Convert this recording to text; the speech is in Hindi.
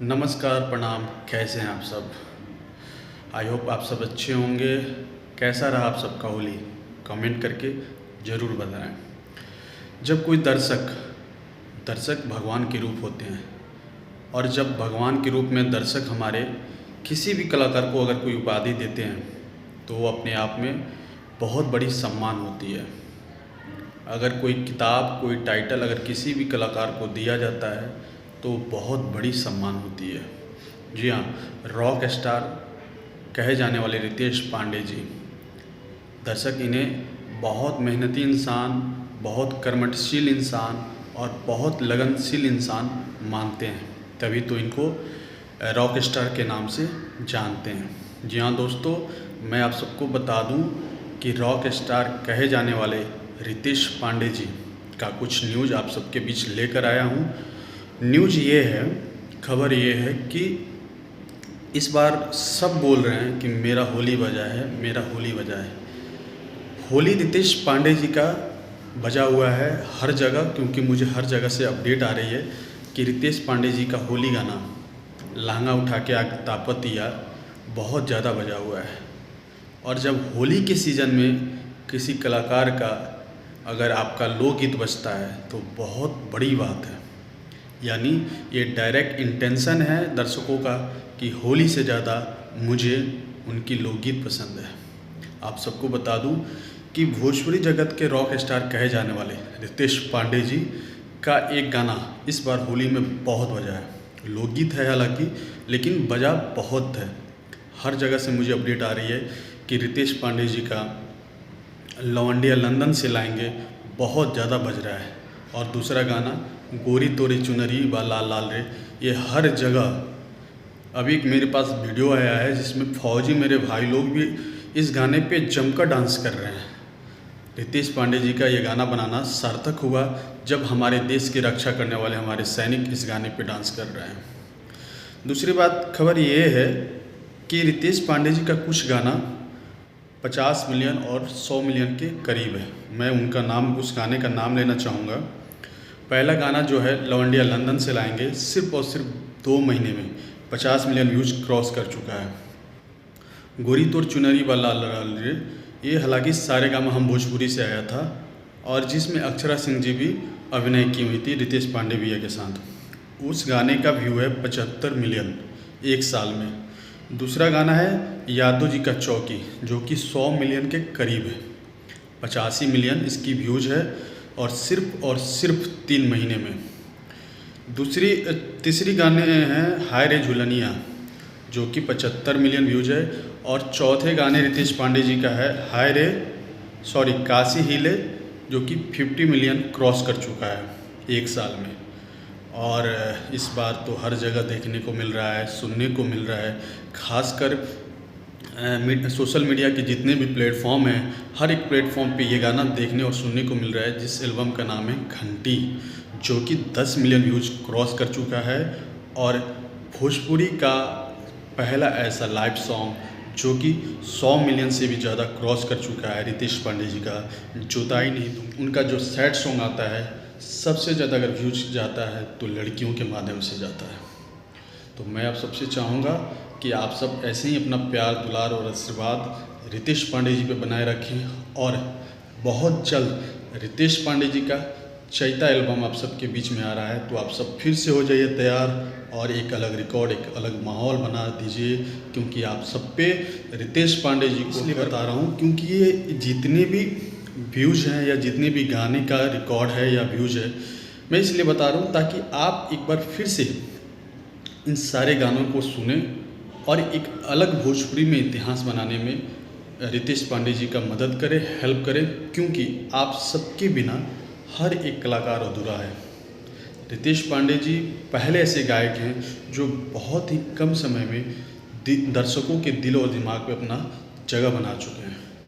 नमस्कार, प्रणाम। कैसे हैं आप सब? आई होप आप सब अच्छे होंगे। कैसा रहा आप सबका होली? कमेंट करके ज़रूर बताएं। जब कोई दर्शक दर्शक भगवान के रूप होते हैं, और जब भगवान के रूप में दर्शक हमारे किसी भी कलाकार को अगर कोई उपाधि देते हैं तो वो अपने आप में बहुत बड़ी सम्मान होती है। अगर कोई किताब, कोई टाइटल अगर किसी भी कलाकार को दिया जाता है तो बहुत बड़ी सम्मान होती है। जी हाँ, रॉक स्टार कहे जाने वाले रितेश पांडे जी, दर्शक इन्हें बहुत मेहनती इंसान, बहुत कर्मठशील इंसान और बहुत लगनशील इंसान मानते हैं, तभी तो इनको रॉक स्टार के नाम से जानते हैं। जी हाँ दोस्तों, मैं आप सबको बता दूं कि रॉक स्टार कहे जाने वाले रितेश पांडे जी का कुछ न्यूज़ आप सबके बीच लेकर आया हूँ। न्यूज़ ये है, खबर ये है कि इस बार सब बोल रहे हैं कि मेरा होली बजा है, मेरा होली बजा है। होली रितेश पांडे जी का बजा हुआ है हर जगह, क्योंकि मुझे हर जगह से अपडेट आ रही है कि रितेश पांडे जी का होली गाना लहंगा उठा के आग तापतिया बहुत ज़्यादा बजा हुआ है। और जब होली के सीज़न में किसी कलाकार का अगर आपका लोकगीत बजता है तो बहुत बड़ी बात है। यानी ये डायरेक्ट इंटेंशन है दर्शकों का कि होली से ज़्यादा मुझे उनकी लोकगीत पसंद है। आप सबको बता दूं कि भोजपुरी जगत के रॉक स्टार कहे जाने वाले रितेश पांडे जी का एक गाना इस बार होली में बहुत बजा है। लोकगीत है हालांकि, लेकिन बजा बहुत है। हर जगह से मुझे अपडेट आ रही है कि रितेश पांडे जी का लवंडिया लंदन से लाएंगे बहुत ज़्यादा बज रहा है। और दूसरा गाना गोरी तोरी चुनरी व लाल लाल रे, ये हर जगह। अभी मेरे पास वीडियो आया है जिसमें फौजी मेरे भाई लोग भी इस गाने पे जमकर डांस कर रहे हैं। रितेश पांडे जी का ये गाना बनाना सार्थक हुआ जब हमारे देश की रक्षा करने वाले हमारे सैनिक इस गाने पे डांस कर रहे हैं। दूसरी बात, खबर ये है कि रितेश पांडे जी का कुछ गाना 50 मिलियन और 100 मिलियन के करीब है। मैं उनका नाम, उस गाने का नाम लेना चाहूँगा। पहला गाना जो है लवंडिया लंदन से लाएंगे, सिर्फ और सिर्फ 2 महीने में 50 मिलियन व्यूज क्रॉस कर चुका है। गोरी तोर चुनरी व लाल लाल रे, ये हालांकि सारेगामा हम भोजपुरी से आया था और जिसमें अक्षरा सिंह जी भी अभिनय की हुई थी रितेश पांडे भैया के साथ। उस गाने का व्यू है 75 मिलियन एक साल में। दूसरा गाना है यादव जी का चौकी, जो कि 100 मिलियन के करीब है। 85 मिलियन इसकी व्यूज है और सिर्फ 3 महीने में। तीसरी गाने हैं हाय रे झुलनिया, जो कि 75 मिलियन व्यूज है। और चौथे गाने रितेश पांडे जी का है काशी हिले, जो कि 50 मिलियन क्रॉस कर चुका है एक साल में। और इस बार तो हर जगह देखने को मिल रहा है, सुनने को मिल रहा है, खासकर सोशल मीडिया के जितने भी प्लेटफॉर्म हैं, हर एक प्लेटफॉर्म पे ये गाना देखने और सुनने को मिल रहा है, जिस एल्बम का नाम है घंटी, जो कि 10 मिलियन व्यूज क्रॉस कर चुका है। और भोजपुरी का पहला ऐसा लाइव सॉन्ग जो कि 100 मिलियन से भी ज़्यादा क्रॉस कर चुका है रितेश पांडे जी का, जुदाई नहीं दूँ। उनका जो सैड सॉन्ग आता है, सबसे ज़्यादा अगर व्यूज जाता है तो लड़कियों के माध्यम से जाता है। तो मैं आप सबसे चाहूँगा कि आप सब ऐसे ही अपना प्यार, दुलार और आशीर्वाद रितेश पांडे जी पे बनाए रखें। और बहुत जल्द रितेश पांडे जी का चैता एल्बम आप सबके बीच में आ रहा है, तो आप सब फिर से हो जाइए तैयार और एक अलग रिकॉर्ड, एक अलग माहौल बना दीजिए। क्योंकि आप सब पे रितेश पांडे जी को इसलिए बता रहा हूँ क्योंकि ये जितने भी व्यूज़ हैं या जितने भी गाने का रिकॉर्ड है या व्यूज़ है, मैं इसलिए बता रहा हूँ ताकि आप एक बार फिर से इन सारे गानों को सुने और एक अलग भोजपुरी में इतिहास बनाने में रितेश पांडे जी का मदद करें, हेल्प करें। क्योंकि आप सबके बिना हर एक कलाकार अधूरा है। रितेश पांडे जी पहले ऐसे गायक हैं जो बहुत ही कम समय में दर्शकों के दिल और दिमाग पे अपना जगह बना चुके हैं।